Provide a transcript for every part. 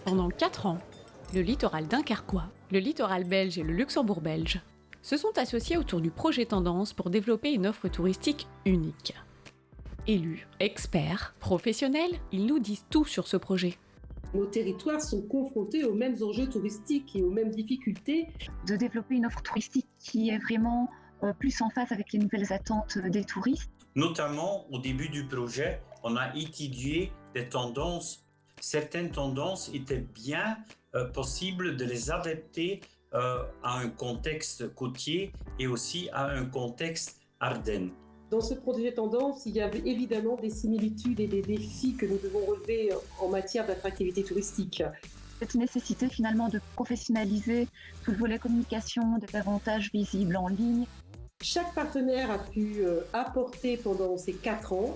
Pendant 4 ans, le littoral dunkerquois, le littoral belge et le Luxembourg belge se sont associés autour du projet Tendance pour développer une offre touristique unique. Élus, experts, professionnels, ils nous disent tout sur ce projet. Nos territoires sont confrontés aux mêmes enjeux touristiques et aux mêmes difficultés. De développer une offre touristique qui est vraiment plus en phase avec les nouvelles attentes des touristes. Notamment, au début du projet, on a étudié des tendances. Certaines tendances étaient bien possibles de les adapter à un contexte côtier et aussi à un contexte Ardennes. Dans ce projet Tendance, il y avait évidemment des similitudes et des défis que nous devons relever en matière d'attractivité touristique. Cette nécessité finalement de professionnaliser tout le volet communication, d'être davantage visible en ligne. Chaque partenaire a pu apporter pendant ces 4 ans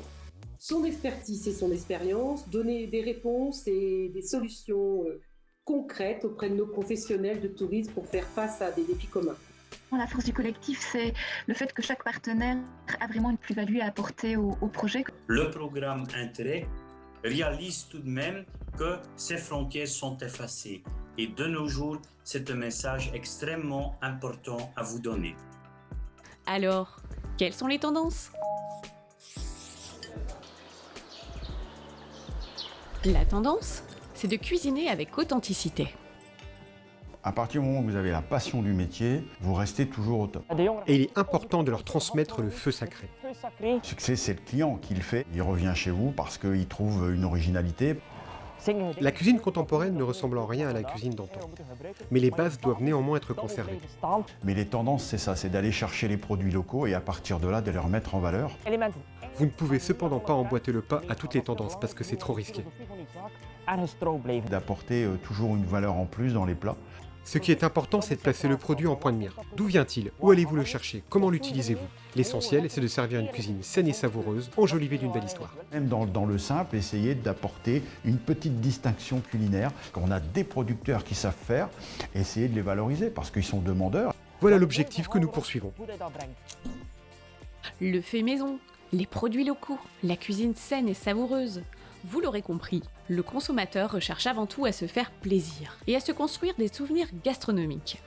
son expertise et son expérience, donner des réponses et des solutions concrètes auprès de nos professionnels de tourisme pour faire face à des défis communs. La force du collectif, c'est le fait que chaque partenaire a vraiment une plus-value à apporter au projet. Le programme Interreg réalise tout de même que ces frontières sont effacées. Et de nos jours, c'est un message extrêmement important à vous donner. Alors, quelles sont les tendances ? La tendance, c'est de cuisiner avec authenticité. À partir du moment où vous avez la passion du métier, vous restez toujours au top. Et il est important de leur transmettre le feu sacré. Le succès, c'est le client qui le fait. Il revient chez vous parce qu'il trouve une originalité. La cuisine contemporaine ne ressemble en rien à la cuisine d'antan. Mais les bases doivent néanmoins être conservées. Mais les tendances, c'est ça, c'est d'aller chercher les produits locaux et à partir de là, de les remettre en valeur. Vous ne pouvez cependant pas emboîter le pas à toutes les tendances parce que c'est trop risqué. D'apporter toujours une valeur en plus dans les plats. Ce qui est important, c'est de placer le produit en point de mire. D'où vient-il ? Où allez-vous le chercher ? Comment l'utilisez-vous ? L'essentiel, c'est de servir une cuisine saine et savoureuse, enjolivée d'une belle histoire. Même dans le simple, essayer d'apporter une petite distinction culinaire. On a des producteurs qui savent faire, essayer de les valoriser parce qu'ils sont demandeurs. Voilà l'objectif que nous poursuivons. Le fait maison, les produits locaux, la cuisine saine et savoureuse. Vous l'aurez compris, le consommateur recherche avant tout à se faire plaisir et à se construire des souvenirs gastronomiques.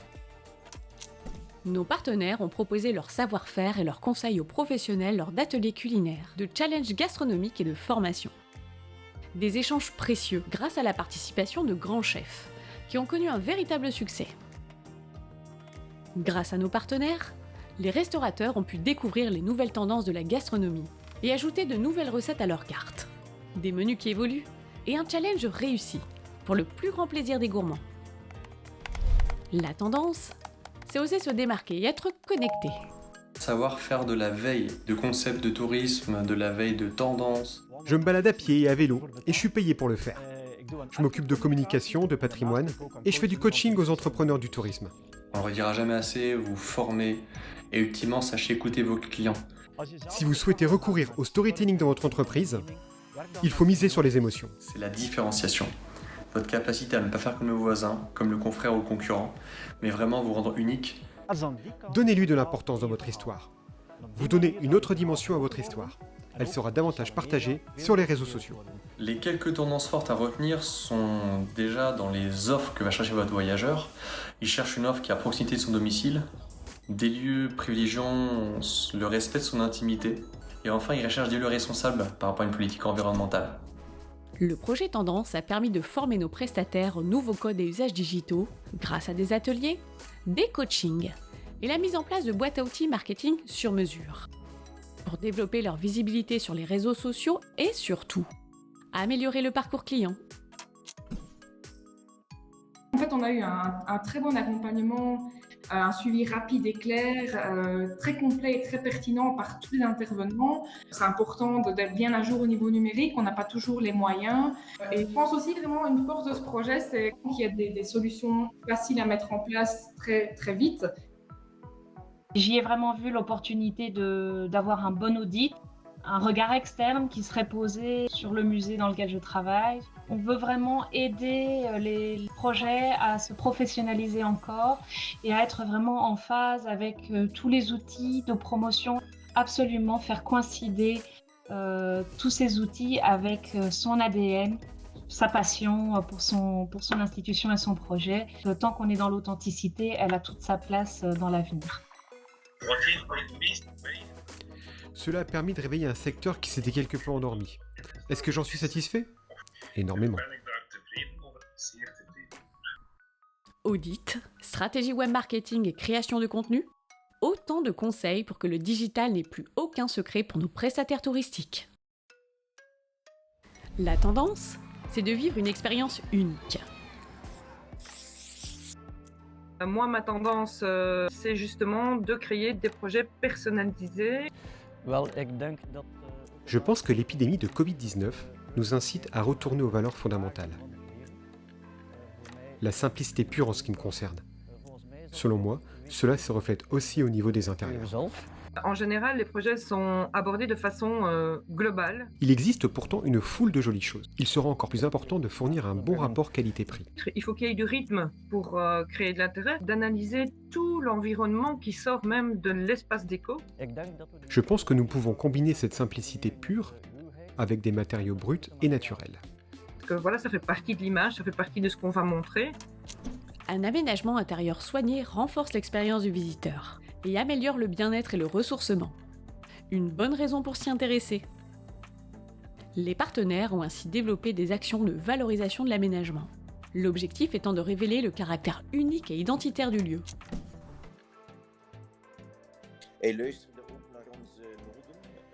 Nos partenaires ont proposé leur savoir-faire et leurs conseils aux professionnels lors d'ateliers culinaires, de challenges gastronomiques et de formations. Des échanges précieux grâce à la participation de grands chefs, qui ont connu un véritable succès. Grâce à nos partenaires, les restaurateurs ont pu découvrir les nouvelles tendances de la gastronomie et ajouter de nouvelles recettes à leur carte. Des menus qui évoluent et un challenge réussi pour le plus grand plaisir des gourmands. La tendance, c'est oser se démarquer et être connecté. Savoir faire de la veille, de concept de tourisme, de la veille de tendance. Je me balade à pied et à vélo et je suis payé pour le faire. Je m'occupe de communication, de patrimoine et je fais du coaching aux entrepreneurs du tourisme. On ne le redira jamais assez, vous formez et ultimement sachez écouter vos clients. Si vous souhaitez recourir au storytelling dans votre entreprise, il faut miser sur les émotions. C'est la différenciation. Votre capacité à ne pas faire comme le voisin, comme le confrère ou le concurrent, mais vraiment vous rendre unique. Donnez-lui de l'importance dans votre histoire. Vous donnez une autre dimension à votre histoire. Elle sera davantage partagée sur les réseaux sociaux. Les quelques tendances fortes à retenir sont déjà dans les offres que va chercher votre voyageur. Il cherche une offre qui est à proximité de son domicile, des lieux privilégiant le respect de son intimité, et enfin il recherche des lieux responsables par rapport à une politique environnementale. Le projet Tendance a permis de former nos prestataires aux nouveaux codes et usages digitaux grâce à des ateliers, des coachings et la mise en place de boîtes à outils marketing sur mesure pour développer leur visibilité sur les réseaux sociaux et surtout améliorer le parcours client. En fait, on a eu un très bon accompagnement, un suivi rapide et clair, très complet et très pertinent par tous les intervenants. C'est important d'être bien à jour au niveau numérique, on n'a pas toujours les moyens. Et je pense aussi vraiment une force de ce projet, c'est qu'il y a des solutions faciles à mettre en place très, très vite. J'y ai vraiment vu l'opportunité d'avoir un bon audit, un regard externe qui serait posé sur le musée dans lequel je travaille. On veut vraiment aider les projets à se professionnaliser encore et à être vraiment en phase avec tous les outils de promotion. Absolument faire coïncider tous ces outils avec son ADN, sa passion pour son institution et son projet. Tant qu'on est dans l'authenticité, elle a toute sa place dans l'avenir. Cela a permis de réveiller un secteur qui s'était quelque peu endormi. Est-ce que j'en suis satisfait ? Énormément. Audit, stratégie web marketing et création de contenu, autant de conseils pour que le digital n'ait plus aucun secret pour nos prestataires touristiques. La tendance, c'est de vivre une expérience unique. Moi, ma tendance, c'est justement de créer des projets personnalisés. Je pense que l'épidémie de Covid-19 nous incite à retourner aux valeurs fondamentales. La simplicité pure en ce qui me concerne. Selon moi, cela se reflète aussi au niveau des intérieurs. En général, les projets sont abordés de façon globale. Il existe pourtant une foule de jolies choses. Il sera encore plus important de fournir un bon rapport qualité-prix. Il faut qu'il y ait du rythme pour créer de l'intérêt, d'analyser tout l'environnement qui sort même de l'espace déco. Je pense que nous pouvons combiner cette simplicité pure avec des matériaux bruts et naturels. Parce que voilà, ça fait partie de l'image, ça fait partie de ce qu'on va montrer. Un aménagement intérieur soigné renforce l'expérience du visiteur et améliore le bien-être et le ressourcement. Une bonne raison pour s'y intéresser. Les partenaires ont ainsi développé des actions de valorisation de l'aménagement, l'objectif étant de révéler le caractère unique et identitaire du lieu.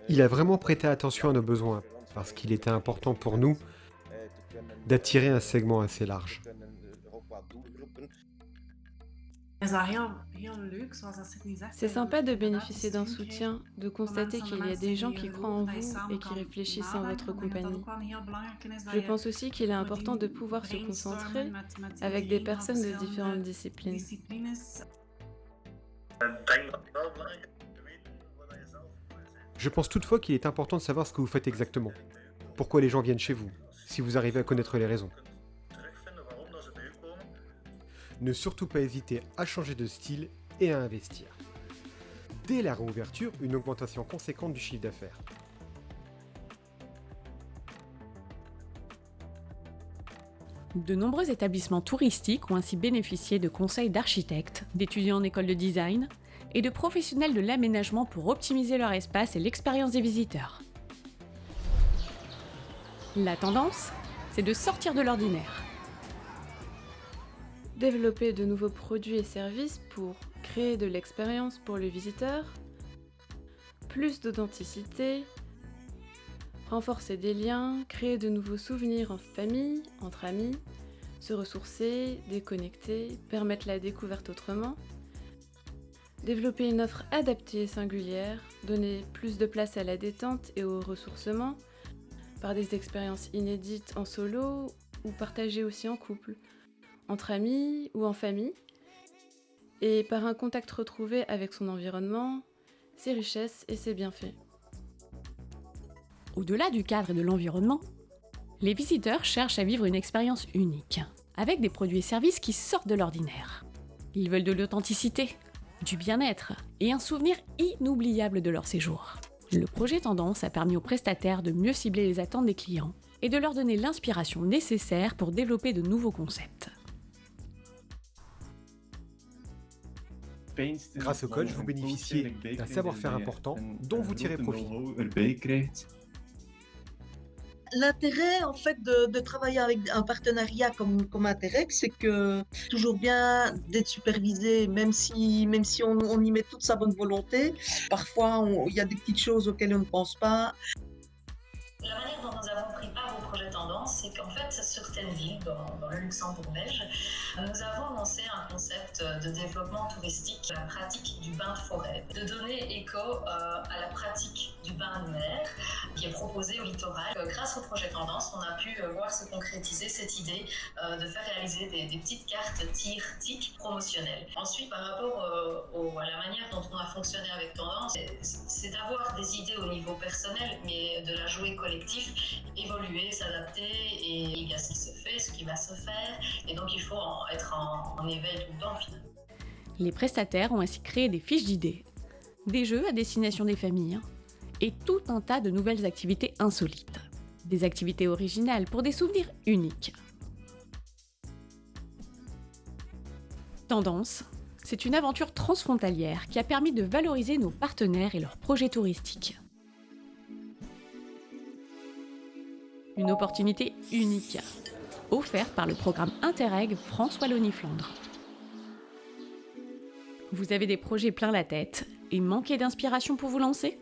Il a vraiment prêté attention à nos besoins, parce qu'il était important pour nous d'attirer un segment assez large. C'est sympa de bénéficier d'un soutien, de constater qu'il y a des gens qui croient en vous et qui réfléchissent en votre compagnie. Je pense aussi qu'il est important de pouvoir se concentrer avec des personnes de différentes disciplines. Je pense toutefois qu'il est important de savoir ce que vous faites exactement. Pourquoi les gens viennent chez vous, si vous arrivez à connaître les raisons. Ne surtout pas hésiter à changer de style et à investir. Dès la réouverture, une augmentation conséquente du chiffre d'affaires. De nombreux établissements touristiques ont ainsi bénéficié de conseils d'architectes, d'étudiants en école de design et de professionnels de l'aménagement pour optimiser leur espace et l'expérience des visiteurs. La tendance, c'est de sortir de l'ordinaire. Développer de nouveaux produits et services pour créer de l'expérience pour le visiteur, plus d'authenticité, renforcer des liens, créer de nouveaux souvenirs en famille, entre amis, se ressourcer, déconnecter, permettre la découverte autrement, développer une offre adaptée et singulière, donner plus de place à la détente et au ressourcement, par des expériences inédites en solo ou partagées aussi en couple, entre amis ou en famille, et par un contact retrouvé avec son environnement, ses richesses et ses bienfaits. Au-delà du cadre et de l'environnement, les visiteurs cherchent à vivre une expérience unique, avec des produits et services qui sortent de l'ordinaire. Ils veulent de l'authenticité, du bien-être et un souvenir inoubliable de leur séjour. Le projet Tendance a permis aux prestataires de mieux cibler les attentes des clients et de leur donner l'inspiration nécessaire pour développer de nouveaux concepts. Grâce au coach, vous bénéficiez d'un savoir-faire important dont vous tirez profit. L'intérêt en fait de travailler avec un partenariat comme Interex, c'est que c'est toujours bien d'être supervisé, même si on y met toute sa bonne volonté. Parfois, il y a des petites choses auxquelles on ne pense pas. La manière dont nous avons pris part au projet Tendance, c'est qu'en fait, sur Tenville, dans le Luxembourg belge, nous avons lancé un concept de développement touristique, la pratique du bain de forêt, de donner écho à la pratique du bain de mer qui est proposée au littoral. Grâce au projet Tendance, on a pu voir se concrétiser cette idée de faire réaliser des petites cartes tir-tic promotionnelles. Ensuite, par rapport à la manière dont on a fonctionné avec Tendance, c'est d'avoir des idées au niveau personnel, mais de la jouer collectif, évoluer, s'adapter, et il y a ce qui se fait, ce qui va se faire, et donc il faut être en éveil tout le temps finalement. Les prestataires ont ainsi créé des fiches d'idées, des jeux à destination des familles, et tout un tas de nouvelles activités insolites. des activités originales pour des souvenirs uniques. Tendance, c'est une aventure transfrontalière qui a permis de valoriser nos partenaires et leurs projets touristiques. Une opportunité unique, offerte par le programme Interreg France Wallonie-Flandre. Vous avez des projets plein la tête et manquez d'inspiration pour vous lancer ?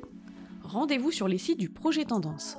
Rendez-vous sur les sites du projet Tendance.